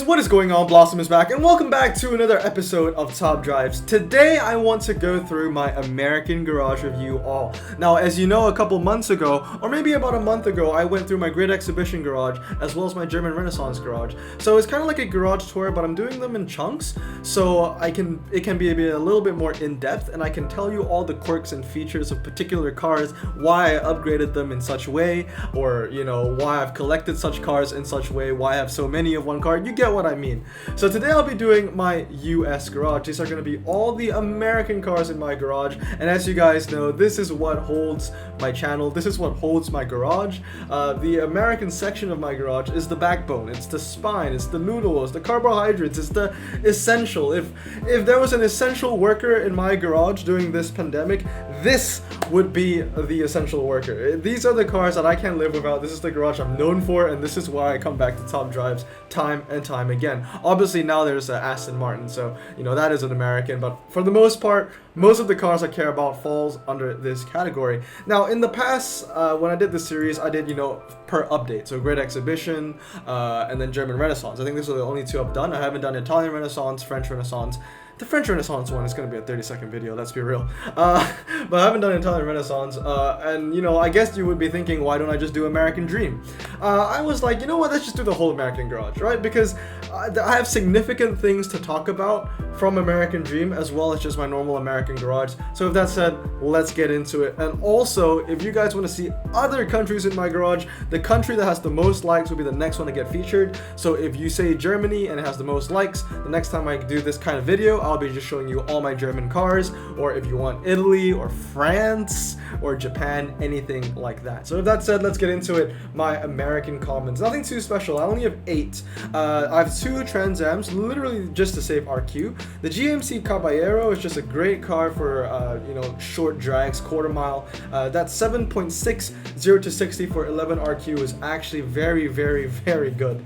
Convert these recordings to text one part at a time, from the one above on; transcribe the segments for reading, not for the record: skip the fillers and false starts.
guys, what is going on? Blossom is back, and welcome back to another episode of Top Drives. Today, I want to go through my American Garage review all. Now, as you know, a couple months ago, or maybe about a month ago, I went through my Great Exhibition Garage, as well as my German Renaissance Garage. So it's kind of like a garage tour, but I'm doing them in chunks, so it can be a little bit more in-depth, and I can tell you all the quirks and features of particular cars, why I upgraded them in such way, or, you know, why I've collected such cars in such way, why I have so many of one car. You get what I mean. So today I'll be doing my US garage. These are going to be all the American cars in my garage, and as you guys know, this is what holds my channel. This is what holds my garage. The American section of my garage is the backbone. It's the spine. It's the noodles, the carbohydrates. It's the essential. If there was an essential worker in my garage during this pandemic, this would be the essential worker. These are the cars that I can't live without. This is the garage I'm known for, and this is why I come back to Top Drives time and time again. Obviously now there's Aston Martin, so you know that is an American, but for the most part, most of the cars I care about falls under this category. Now in the past, when I did this series, I did, you know, per update, so Great Exhibition, and then German Renaissance. I think these are the only two I've done. I haven't done Italian Renaissance, French Renaissance. The French Renaissance one is going to be a 30-second video, let's be real. But I haven't done Italian Renaissance, and you know, I guess you would be thinking, why don't I just do American Dream? I was like, you know what, let's just do the whole American Garage, right? Because I have significant things to talk about from American Dream, as well as just my normal American Garage. So with that said, let's get into it. And also, if you guys want to see other countries in my garage, the country that has the most likes will be the next one to get featured. So if you say Germany and it has the most likes, the next time I do this kind of video, I'll be just showing you all my German cars, or if you want Italy or France or Japan, anything like that. So with that said, let's get into it. My American Commons, nothing too special. I only have 8. I have 2 Trans Ams, literally just to save RQ. The GMC Caballero is just a great car for you know, short drags, quarter mile. That 7.60 to 60 for 11 RQ is actually very, very, very good.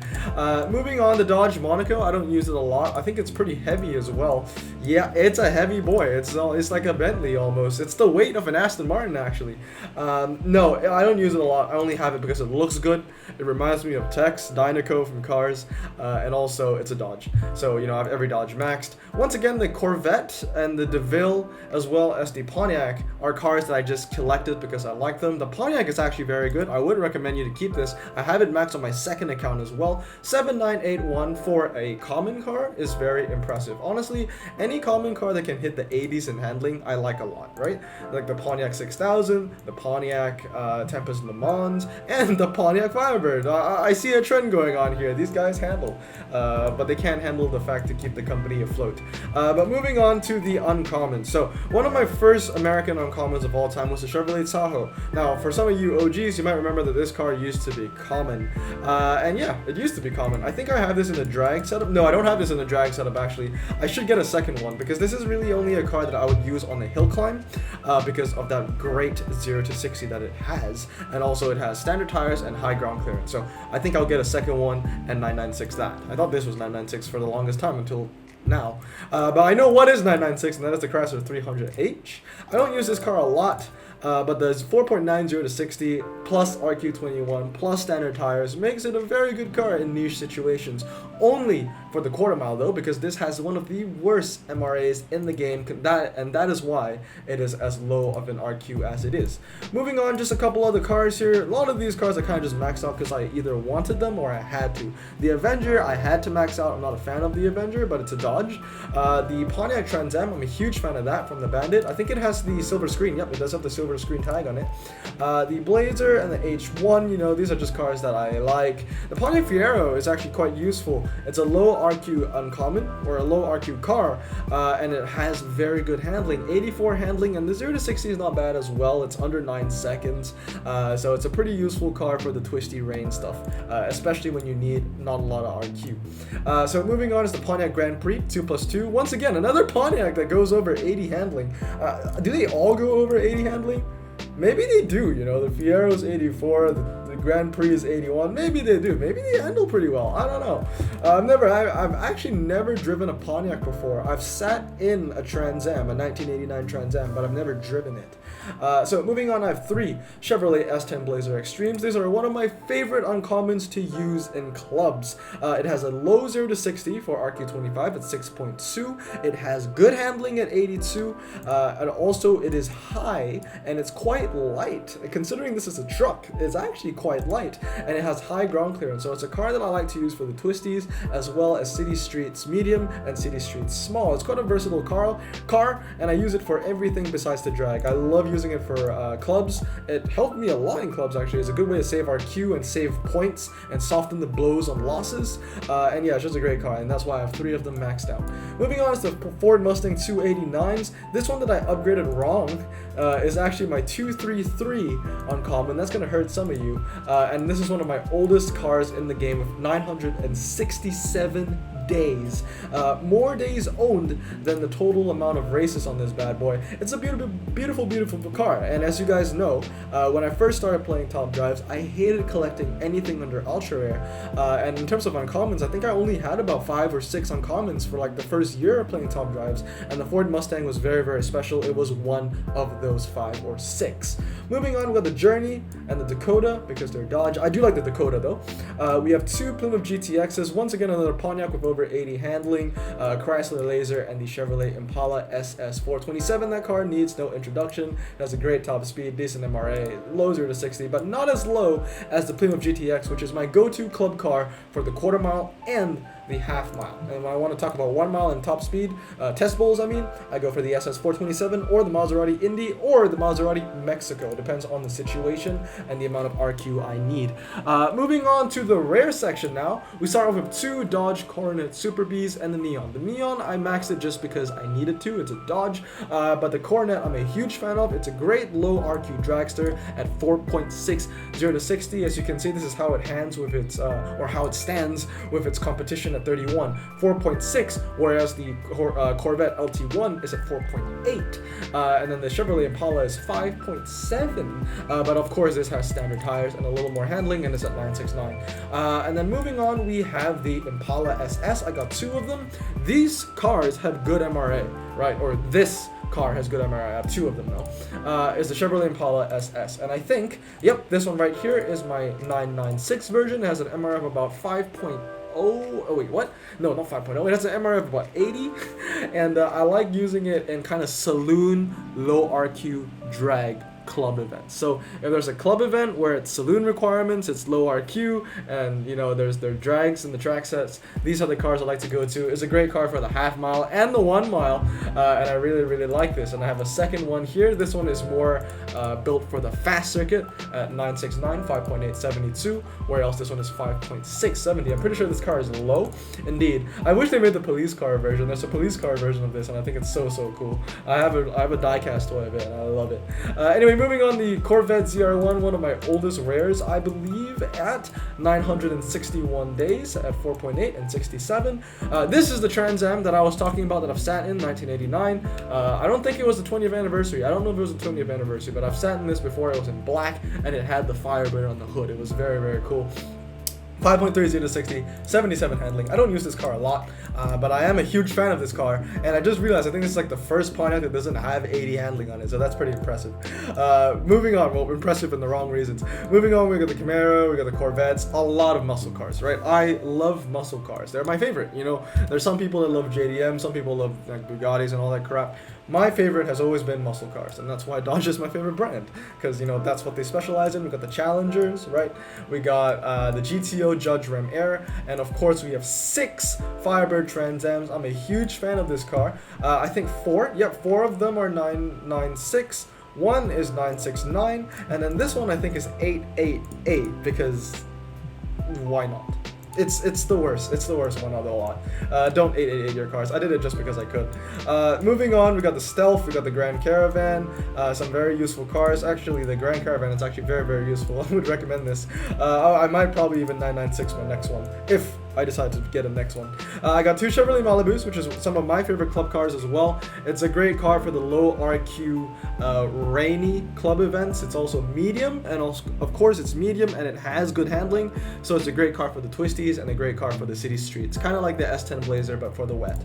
Moving on, the Dodge Monaco. I don't use it a lot. I think it's pretty heavy as well. Yeah, it's a heavy boy. It's like a Bentley almost. It's the weight of an Aston Martin actually. No, I don't use it a lot. I only have it because it looks good. It reminds me of Tex, Dynaco from Cars, and also it's a Dodge. So you know, I have every Dodge maxed. Once again, the Corvette and the DeVille, as well as the Pontiac, are cars that I just collected because I like them. The Pontiac is actually very good. I would recommend you to keep this. I have it maxed on my second account as well. 7981 for a common car is very impressive. Honestly, any common car that can hit the 80s in handling, I like a lot, right? Like the Pontiac 6000, the Pontiac Tempest Le Mans, and the Pontiac Firebird. I see a trend going on here. These guys handle, but they can't handle the fact to keep the company afloat. But moving on to the uncommon. So one of my first American uncommons of all time was the Chevrolet Tahoe. Now, for some of you OGs, you might remember that this car used to be common. And yeah, it used to be common. I think I have this in a drag setup. No, I don't have this in a drag setup actually. I should get a second one because this is really only a car that I would use on the hill climb because of that great 0 to 60 that it has, and also it has standard tires and high ground clearance. So I think I'll get a second one and 996 that. I thought this was 996 for the longest time until now, but I know what is 996, and that is the Chrysler 300H. I don't use this car a lot, but the 4.90 to 60 plus RQ21 plus standard tires makes it a very good car in niche situations. Only for the quarter mile though, because this has one of the worst MRAs in the game, and that is why it is as low of an RQ as it is. Moving on, just a couple other cars here. A lot of these cars I kind of just maxed out because I either wanted them or I had to. The Avenger I had to max out. I'm not a fan of the Avenger, but it's a Dodge. The Pontiac Trans Am, I'm a huge fan of that from the Bandit. I think it has the silver screen. Yep, it does have the silver screen tag on it. The Blazer and the H1, you know, these are just cars that I like. The Pontiac Fiero is actually quite useful. It's a low RQ uncommon, or a low RQ car, and it has very good handling. 84 handling, and the 0 to 60 is not bad as well. It's under 9 seconds, so it's a pretty useful car for the twisty rain stuff, especially when you need not a lot of RQ. So moving on is the Pontiac Grand Prix 2+2. Once again, another Pontiac that goes over 80 handling. Do they all go over 80 handling? Maybe they do, you know, the Fiero's 84, the Grand Prix 81. Maybe they do. Maybe they handle pretty well. I don't know. I've actually never driven a Pontiac before. I've sat in a Trans Am, a 1989 Trans Am, but I've never driven it. So moving on, I have 3 Chevrolet S10 Blazer Extremes. These are one of my favorite uncommons to use in clubs. It has a low 0 to 60 for RQ25 at 6.2. It has good handling at 82, and also it is high and it's quite light. Considering this is a truck, it's actually quite light, and it has high ground clearance. So it's a car that I like to use for the twisties as well as city streets medium and city streets small. It's quite a versatile car, and I use it for everything besides the drag. I love using it for clubs. It helped me a lot in clubs actually. It's a good way to save RQ and save points and soften the blows on losses. And yeah, it's just a great car, and that's why I have 3 of them maxed out. Moving on is the Ford Mustang 289s. This one that I upgraded wrong is actually my 233 uncommon. That's gonna hurt some of you. And this is one of my oldest cars in the game with 967 days. More days owned than the total amount of races on this bad boy. It's a beautiful car, and as you guys know, when I first started playing Top Drives, I hated collecting anything under Ultra Rare, and in terms of uncommons, I think I only had about 5 or 6 uncommons for like the first year of playing Top Drives, and the Ford Mustang was very special. It was one of those 5 or 6. Moving on, we got the Journey and the Dakota because they're Dodge. I do like the Dakota though. We have 2 Plymouth GTXs, once again another Pontiac with over 80 handling, Chrysler Laser, and the Chevrolet Impala SS427. That car needs no introduction. It has a great top speed, decent MRA, low 0 to 60, but not as low as the Plymouth GTX, which is my go-to club car for the quarter mile and the half mile. And when I want to talk about 1 mile and top speed, test bowls, I go for the SS427 or the Maserati Indy or the Maserati Mexico. It depends on the situation and the amount of RQ I need. Moving on to the rare section now, we start off with 2 Dodge Coronet Super Bs and the Neon. The Neon, I maxed it just because I needed to. It's a Dodge, but the Coronet I'm a huge fan of. It's a great low RQ dragster at 4.6 0 to 60. As you can see, this is how it hands with its, or how it stands with its competition at 31, 4.6, whereas the Corvette LT1 is at 4.8, and then the Chevrolet Impala is 5.7, but of course this has standard tires and a little more handling, and it's at 969. And then moving on, we have the Impala SS. I got 2 of them. These cars have good MRA, right? Or this car has good MRI. I have 2 of them now. Is the Chevrolet Impala SS, and I think, yep, this one right here is my 996 version. It has an MRI of about 5.0. Oh wait, what? No, not 5.0. It has an MRI of about 80, and I like using it in kind of saloon low RQ drag club events. So if there's a club event where it's saloon requirements, it's low RQ, and you know there's their drags and the track sets, these are the cars I like to go to. It's a great car for the half mile and the 1 mile, and I really like this. And I have a second one here. This one is more built for the fast circuit at 969, 5.8 72, where else this one is 5.6 70. I'm pretty sure this car is low indeed. I wish they made the police car version. There's a police car version of this, and I think it's so cool. I have a diecast toy of it, and I love it. Anyway, moving on, the Corvette ZR1, one of my oldest rares, I believe, at 961 days at 4.8 and 67. This is the Trans Am that I was talking about that I've sat in, 1989. I don't think it was the 20th anniversary. I don't know if it was the 20th anniversary, but I've sat in this before. It was in black, and it had the Firebird on the hood. It was very cool. 5.3 0 to 60, 77 handling. I don't use this car a lot, but I am a huge fan of this car, and I just realized I think this is like the first Pontiac that doesn't have 80 handling on it, so that's pretty impressive. Moving on, well, impressive in the wrong reasons. Moving on, we got the Camaro, we got the Corvettes, a lot of muscle cars, right? I love muscle cars. They're my favorite, you know. There's some people that love JDM, some people love like Bugattis and all that crap. My favorite has always been muscle cars, and that's why Dodge is my favorite brand, because you know that's what they specialize in. We got the Challengers, right? We got the GTO Judge Ram Air, and of course we have 6 Firebird Trans Ams. I'm a huge fan of this car. I think 4 of them are 996. 1 is 969, and then this one I think is 888 because why not? It's the worst. It's the worst one of the lot. Don't 888 your cars. I did it just because I could. Moving on, we got the Stealth, we got the Grand Caravan, some very useful cars. Actually, the Grand Caravan is actually very useful. I would recommend this. I might probably even 996 my next one if I decided to get a next one. I got two Chevrolet Malibus, which is some of my favorite club cars as well. It's a great car for the low RQ rainy club events. It's also medium, and also, of course, it's medium and it has good handling. So it's a great car for the twisties and a great car for the city streets. Kind of like the S10 Blazer, but for the wet.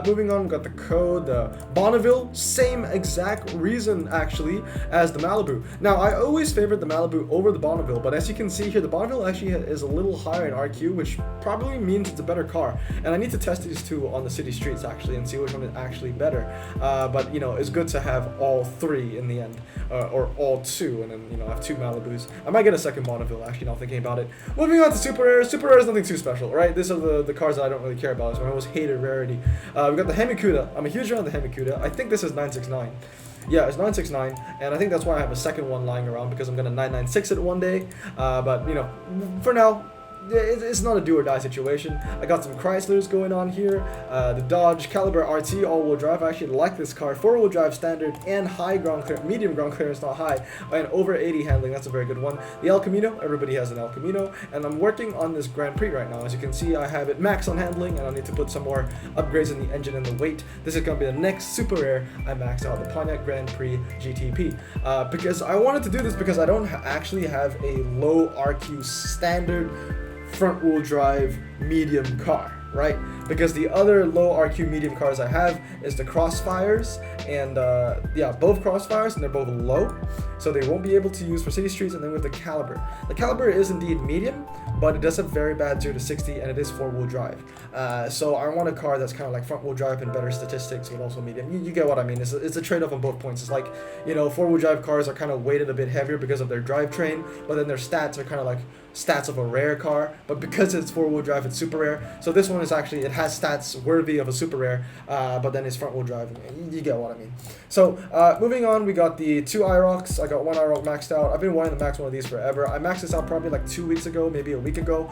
Moving on, we got the Code, the Bonneville. Same exact reason actually as the Malibu. Now, I always favored the Malibu over the Bonneville, but as you can see here, the Bonneville actually is a little higher in RQ, which probably means it's a better car. And I need to test these two on the city streets actually and see which one is actually better. But you know, it's good to have all three in the end, or all two, and then you know, I have two Malibus. I might get a second Bonneville actually, now thinking about it. Moving on to Super Rare. Super Rare is nothing too special, right? These are the cars that I don't really care about. So I always hated rarity. We got the Hemi-Cuda. I'm a huge fan of the Hemi-Cuda. I think this is 969. Yeah, it's 969, and I think that's why I have a second one lying around, because I'm gonna 996 it one day. But you know, for now, it's not a do or die situation. I got some Chryslers going on here. The Dodge Caliber RT all-wheel drive. I actually like this car. 4-wheel drive standard and high ground clearance, medium ground clearance, not high, and over 80 handling. That's a very good one. The El Camino. Everybody has an El Camino, and I'm working on this Grand Prix right now. As you can see, I have it max on handling, and I need to put some more upgrades in the engine and the weight. This is gonna be the next super rare I max out, the Pontiac Grand Prix GTP. Because I wanted to do this because I don't actually have a low RQ standard front-wheel drive medium car, right? Because the other low RQ medium cars I have is the Crossfires, and yeah, both Crossfires, and they're both low, so they won't be able to use for city streets. And then with the Caliber. The Caliber is indeed medium, but it does have very bad 0 to 60, and it is 4-wheel drive. So I want a car that's kind of like front-wheel drive and better statistics, but also medium. You get what I mean. It's a trade-off on both points. It's like, you know, 4-wheel drive cars are kind of weighted a bit heavier because of their drivetrain, but then their stats are kind of like stats of a rare car, but because it's 4-wheel drive, it's super rare. So this one is actually, it has stats worthy of a super rare, but then it's front-wheel drive. You get what I mean. So moving on, we got the two IROCs. I got one IROC maxed out. I've been wanting to max one of these forever. I maxed this out probably like 2 weeks ago, maybe a week ago,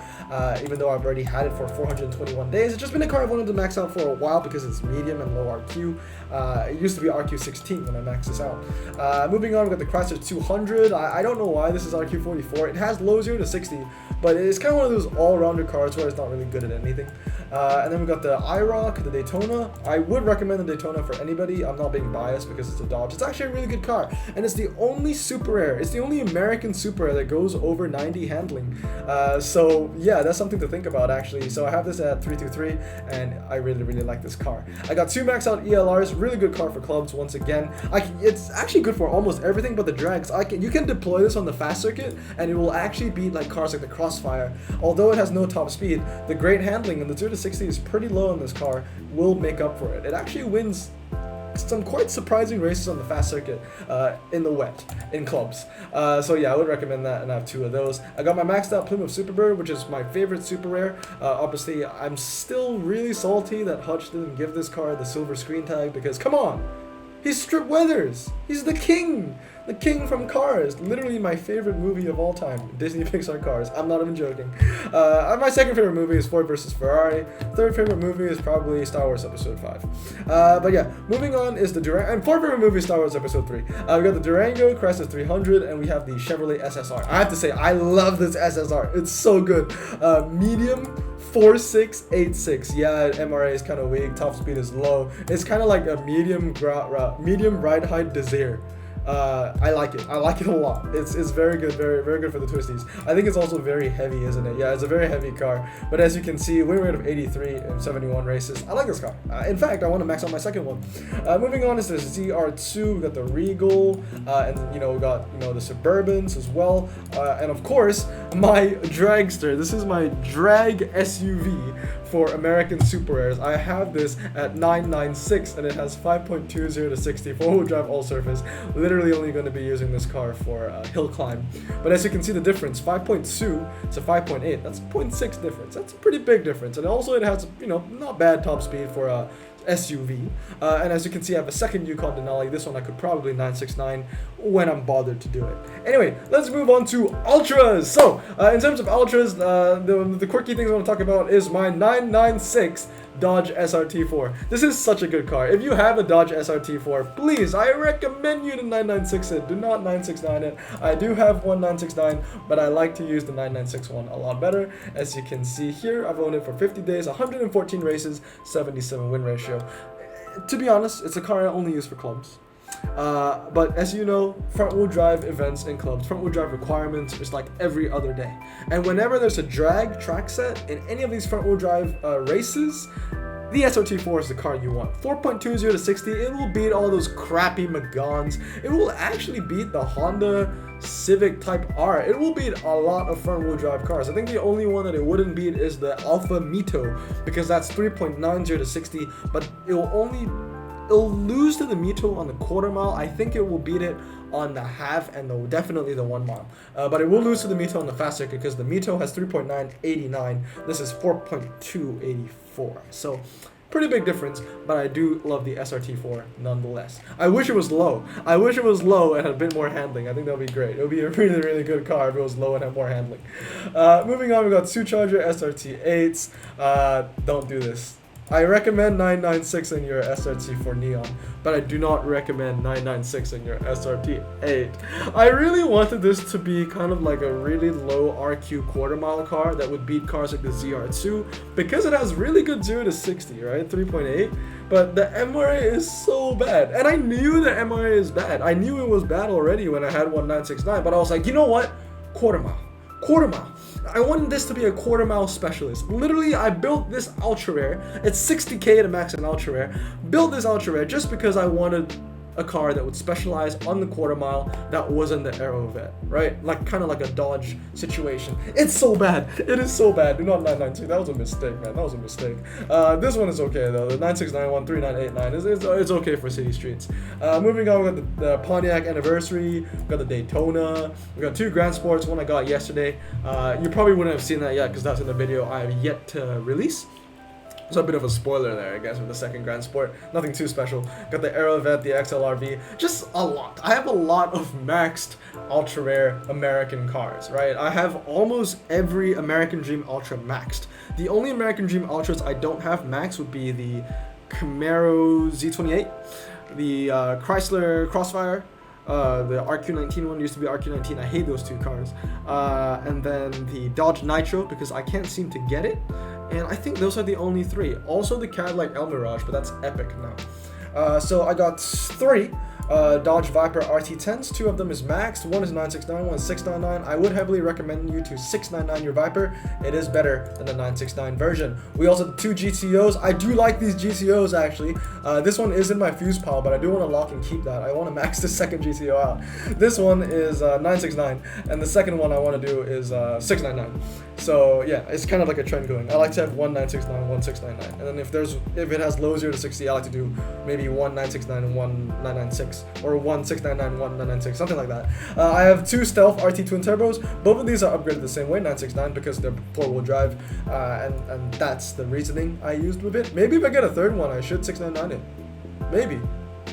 even though I've already had it for 421 days. It's just been a car I've wanted to max out for a while because it's medium and low RQ. It used to be RQ16 when I maxed this out. Moving on, we got the Chrysler 200. I don't know why this is RQ44. It has low 0 to 60, but it's kind of one of those all-rounder cars where it's not really good at anything. And then we got the IROC, the Daytona. I would recommend the Daytona for anybody. I'm not being biased because it's a Dodge. It's actually a really good car, and it's the only super rare. It's the only American super rare that goes over 90 handling. So yeah, that's something to think about actually. So I have this at 323, and I really like this car. I got two max out ELRs. Really good car for clubs once again. It's actually good for almost everything but the drags. You can deploy this on the fast circuit, and it will actually beat like cars like the Crossfire. Although it has no top speed, the great handling and the 0 to 60 is pretty low in this car will make up for it. It actually wins some quite surprising races on the fast circuit in the wet, in clubs. So yeah, I would recommend that, and I have two of those. I got my maxed out Plymouth Superbird, which is my favorite super rare. Obviously, I'm still really salty that Hutch didn't give this car the silver screen tag, because come on, he's Strip Weathers. He's the king. The King from Cars, literally my favorite movie of all time, Disney Pixar Cars. I'm not even joking. My second favorite movie is Ford vs. Ferrari. Third favorite movie is probably Star Wars Episode 5. But yeah, moving on is the Durango, and fourth favorite movie is Star Wars Episode 3. We got the Durango Chrysler 300, and we have the Chevrolet SSR. I have to say, I love this SSR. It's so good. Medium 4686. Yeah, MRA is kind of weak. Top speed is low. It's kind of like a medium ride height Desire. I like it. I like it a lot. It's very good, very good for the twisties. I think it's also very heavy, isn't it? Yeah, it's a very heavy car. But as you can see, win rate of 83 in 71 races. I like this car. In fact, I want to max out my second one. Moving on is the ZR2. We got the Regal, and we got the Suburbans as well, and of course my dragster. This is my drag SUV for American Super Rares. I have this at 996, and it has 5.20 to 60 4-wheel drive all surface. Literally only going to be using this car for hill climb. But as you can see the difference, 5.2 to 5.8, that's 0.6 difference. That's a pretty big difference. And also it has, not bad top speed for a SUV. And as you can see, I have a second Yukon Denali. This one I could probably 969 when I'm bothered to do it. Anyway, let's move on to Ultras. So, in terms of Ultras, the quirky things I want to talk about is my 996 Dodge SRT4. This is such a good car. If you have a Dodge SRT4, please, I recommend you to 996 it. Do not 969 it. I do have one 969, but I like to use the 996 one a lot better. As you can see here, I've owned it for 50 days, 114 races, 77 win ratio. To be honest, it's a car I only use for clubs. But as you know, front wheel drive events and clubs, front wheel drive requirements is like every other day. And whenever there's a drag track set in any of these front wheel drive races, the SRT4 is the car you want. 4.20 to 60, it will beat all those crappy Megans. It will actually beat the Honda Civic Type R. It will beat a lot of front wheel drive cars. I think the only one that it wouldn't beat is the Alfa Mito, because that's 3.90 to 60, but it'll lose to the Mito on the quarter mile. I think it will beat it on the half and definitely the 1 mile. But it will lose to the Mito on the fast circuit because the Mito has 3.989. This is 4.284. So pretty big difference, but I do love the SRT4 nonetheless. I wish it was low. I wish it was low and had a bit more handling. I think that would be great. It would be a really, really good car if it was low and had more handling. Moving on, we got Supercharger SRT8s. Don't do this. I recommend 996 in your SRT4 Neon, but I do not recommend 996 in your SRT8. I really wanted this to be kind of like a really low RQ quarter mile car that would beat cars like the ZR2 because it has really good 0 to 60, right? 3.8. But the MRA is so bad. And I knew the MRA is bad. I knew it was bad already when I had one 969, but I was like, you know what? Quarter mile. I wanted this to be a quarter mile specialist. Literally, I built this ultra rare. It's 60K to max an ultra rare. Built this ultra rare just because I wanted a car that would specialize on the quarter mile that wasn't the Aerovet, right? Like kind of like a Dodge situation. It's so bad. It is so bad. Do not 992. That was a mistake, man. That was a mistake. This one is okay though. The 9691 3989 it's okay for city streets. Moving on, we got the Pontiac Anniversary. We got the Daytona. We got two Grand Sports. One I got yesterday. You probably wouldn't have seen that yet because that's in the video I have yet to release. So a bit of a spoiler there, I guess, with the second Grand Sport. Nothing too special. Got the Aerovet, the XLRV, just a lot. I have a lot of maxed ultra rare American cars, right? I have almost every American Dream Ultra maxed. The only American Dream Ultras I don't have maxed would be the Camaro Z28, the Chrysler Crossfire, the RQ19 one used to be RQ19. I hate those two cars. And then the Dodge Nitro because I can't seem to get it. And I think those are the only three. Also the Cadillac El Mirage, but that's epic now. So I got three Dodge Viper RT10s. Two of them is maxed. One is 969, one is 699. I would heavily recommend you to 699 your Viper. It is better than the 969 version. We also have two GTOs. I do like these GTOs actually. This one is in my fuse pile, but I do want to lock and keep that. I want to max the second GTO out. This one is 969, and the second one I want to do is 699. So yeah, it's kind of like a trend going. I like to have one 969, one 699, and then if it has low 0 to 60, I like to do maybe one 969 and one 996, or one 699, one 996, something like that. I have two Stealth RT twin turbos. Both of these are upgraded the same way, 969, because they're four-wheel drive, and that's the reasoning I used with it. Maybe if I get a third one, I should 699 it. Maybe.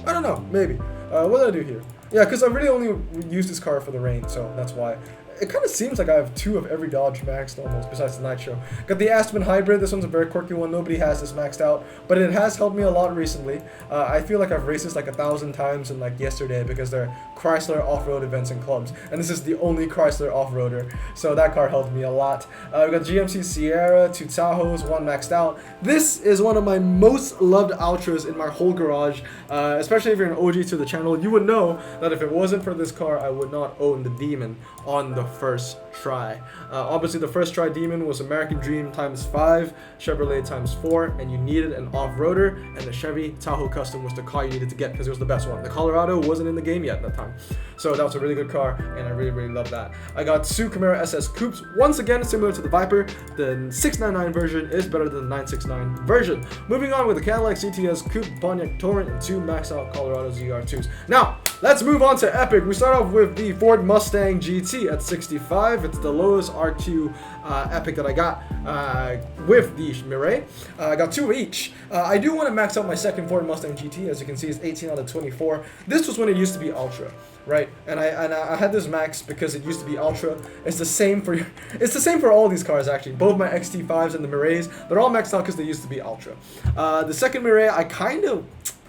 I don't know. Maybe. What did I do here? Yeah, because I really only use this car for the rain, so that's why. It kind of seems like I have two of every Dodge maxed almost, besides the Nitro. Got the Aspen Hybrid. This one's a very quirky one. Nobody has this maxed out, but it has helped me a lot recently. I feel like I've raced this like 1,000 times in like yesterday because they're Chrysler off-road events and clubs, and this is the only Chrysler off-roader, so that car helped me a lot. We got GMC Sierra, two Tahoes, one maxed out. This is one of my most loved Ultras in my whole garage, especially if you're an OG to the channel. You would know that if it wasn't for this car, I would not own the Demon on the first try. Obviously the first try Demon was American Dream ×5, Chevrolet ×4, and you needed an off-roader, and the Chevy Tahoe Custom was the car you needed to get because it was the best one. The Colorado wasn't in the game yet at that time, so that was a really good car, and I really, really love that. I got two Camaro SS Coupes, once again similar to the Viper. The 699 version is better than the 969 version. Moving on with the Cadillac CTS Coupe, Pontiac Torrent, and two maxed out Colorado ZR2s. Now, Let's move on to epic. We start off with the Ford Mustang GT at 65. It's the lowest RQ epic that I got with the Mirai. I got 2 each. I do want to max out my second Ford Mustang GT. As you can see, it's 18 out of 24. This was when it used to be Ultra, right? And I had this max because it used to be Ultra. It's the same for all these cars actually. Both my XT5s and the Mirais, they're all maxed out because they used to be Ultra. The second Mirai,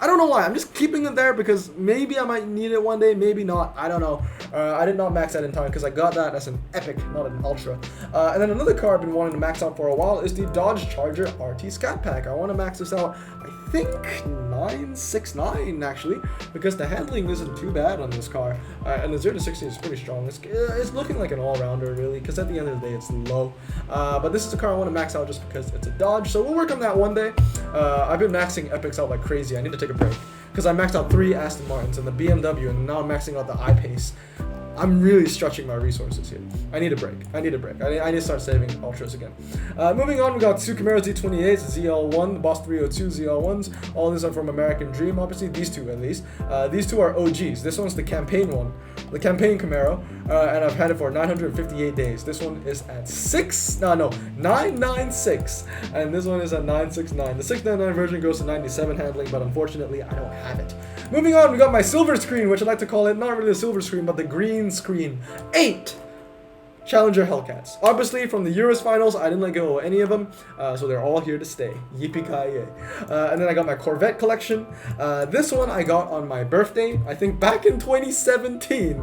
I don't know why. I'm just keeping it there because maybe I might need it one day, maybe not. I don't know. I did not max that in time because I got that as an epic, not an ultra. And then another car I've been wanting to max out for a while is the Dodge Charger RT Scat Pack. I want to max this out, I think 969 actually, because the handling isn't too bad on this car. And the 0 to 60 is pretty strong. It's looking like an all-rounder really, because at the end of the day it's low. But this is a car I want to max out just because it's a Dodge. So we'll work on that one day. I've been maxing epics out like crazy. I need to take a break because I maxed out 3 Aston Martins and the BMW, and now I'm maxing out the I-Pace. I'm really stretching my resources here. I need a break. I need to start saving ultras again. Moving on, we got 2 Camaro Z28s, ZL1, Boss 302 ZL1s. All these are from American Dream, obviously. These two, at least. These two are OGs. This one's the campaign one, the campaign Camaro, and I've had it for 958 days. This one is at 996, and this one is at 969. The 699 version goes to 97 handling, but unfortunately, I don't have it. Moving on, we got my silver screen, which I like to call it, not really the silver screen, but the green screen. 8 Challenger Hellcats. Obviously, from the Euros finals, I didn't let go of any of them, so they're all here to stay. Yippee-ki-yay. And then I got my Corvette collection. This one I got on my birthday, I think back in 2017,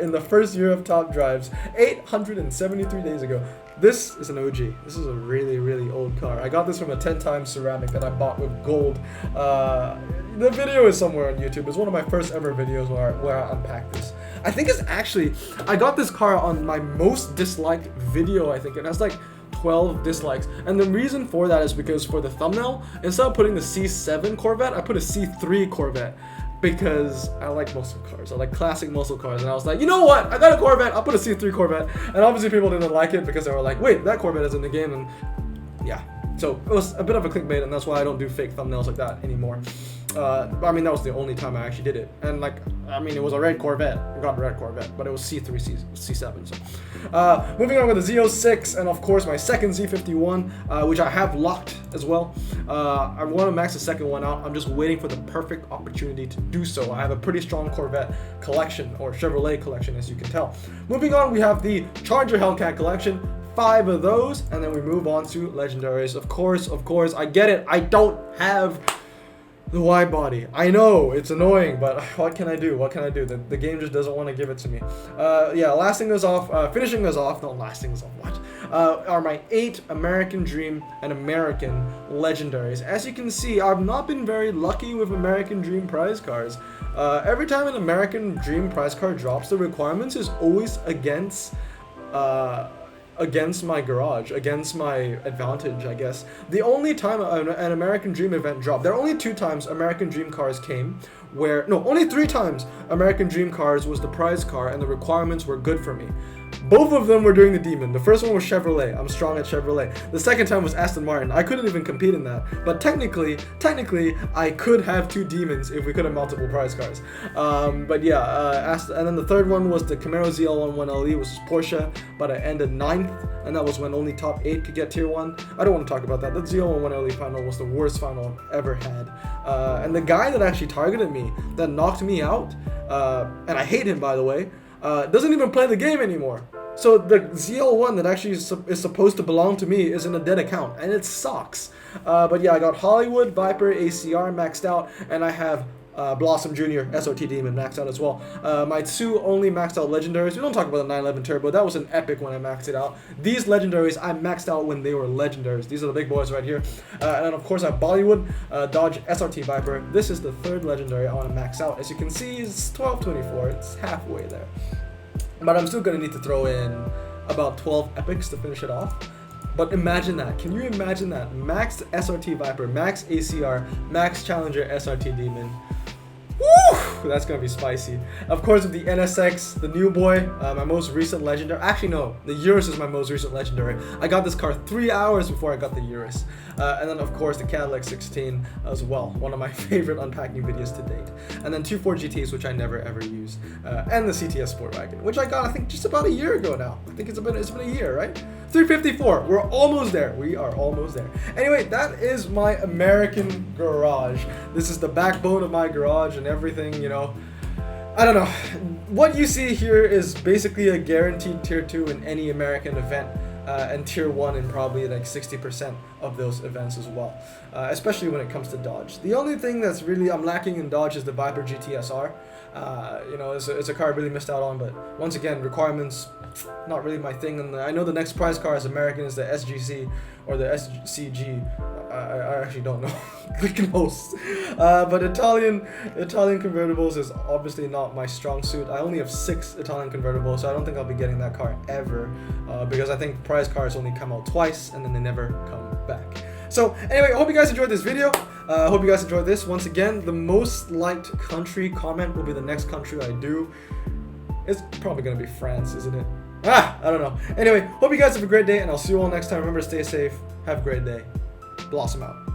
in the first year of Top Drives, 873 days ago. This is an OG. This is a really, really old car. I got this from a 10-time ceramic that I bought with gold. The video is somewhere on YouTube. It's one of my first ever videos where I unpack this. I think it's actually, I got this car on my most disliked video, I think. It has like 12 dislikes. And the reason for that is because for the thumbnail, instead of putting the C7 Corvette, I put a C3 Corvette. Because I like muscle cars. I like classic muscle cars. And I was like, you know what? I got a Corvette. I'll put a C3 Corvette. And obviously people didn't like it because they were like, wait, that Corvette is in the game. And yeah. So it was a bit of a clickbait, and that's why I don't do fake thumbnails like that anymore. I mean, that was the only time I actually did it. And like, I mean, it was a red Corvette. I got a red Corvette, but it was C3, C7. So, moving on with the Z06, and of course my second Z51, which I have locked as well. I want to max the second one out. I'm just waiting for the perfect opportunity to do so. I have a pretty strong Corvette collection, or Chevrolet collection, as you can tell. Moving on, we have the Charger Hellcat collection. 5 of those, and then we move on to legendaries. Of course, I get it. I don't have the wide body. I know, it's annoying, but what can I do? The game just doesn't want to give it to me. Finishing us off, what? Are my 8 American Dream and American legendaries. As you can see, I've not been very lucky with American Dream prize cars. Every time an American Dream prize car drops, the requirements is always against my garage, against my advantage, I guess. The only time an American Dream event dropped, there are only 2 times American Dream cars came only 3 times American Dream cars was the prize car and the requirements were good for me. Both of them were during the Demon. The first one was Chevrolet. I'm strong at Chevrolet. The second time was Aston Martin. I couldn't even compete in that. But technically, I could have 2 Demons if we could have multiple prize cars. And then the third one was the Camaro ZL1 1LE, which is Porsche, but I ended 9th, and that was when only top 8 could get tier 1. I don't want to talk about that. The ZL1 1LE final was the worst final I've ever had. And the guy that actually targeted me, that knocked me out, and I hate him by the way, doesn't even play the game anymore. So the ZL1 that actually is supposed to belong to me is in a dead account, and it sucks. But yeah, I got Hollywood, Viper, ACR maxed out, and I have Blossom Jr., SRT Demon maxed out as well. My 2 only maxed out legendaries. We don't talk about the 911 Turbo. That was an epic when I maxed it out. These legendaries I maxed out when they were legendaries. These are the big boys right here. And then of course I have Bollywood, Dodge SRT Viper. This is the 3rd legendary I want to max out. As you can see, it's 1224. It's halfway there. But I'm still going to need to throw in about 12 epics to finish it off. But imagine that. Can you imagine that? Max SRT Viper, max ACR, max Challenger SRT Demon. Woo! that's gonna be spicy. Of course, with the NSX, the new boy, my most recent legendary. Actually, no, the Urus is my most recent legendary. I got this car 3 hours before I got the Urus. And then, of course, the Cadillac 16 as well. One of my favorite unpacking videos to date. And then 2 Ford GTs, which I never ever use. And the CTS Sport Wagon, which I got, I think, just about a year ago now. I think it's been a year, right? 354. We're almost there. We are almost there. Anyway, that is my American garage. This is the backbone of my garage and everything, you know. I don't know. What you see here is basically a guaranteed tier 2 in any American event. And tier 1 in probably like 60% of those events as well, especially when it comes to Dodge. The only thing that's really I'm lacking in Dodge is the Viper GTSR. You know, it's a car I really missed out on, but once again, requirements, not really my thing. And I know the next prize car is American is the SGC or the SCG. I actually don't know the most. But Italian convertibles is obviously not my strong suit. I only have 6 Italian convertibles, so I don't think I'll be getting that car ever, because I think prize cars only come out twice and then they never come back. So anyway, I hope you guys enjoyed this video. I hope you guys enjoyed this. Once again, the most liked country comment will be the next country I do. It's probably gonna be France, isn't it? I don't know. Anyway, hope you guys have a great day, and I'll see you all next time. Remember to stay safe. Have a great day. Blossom out.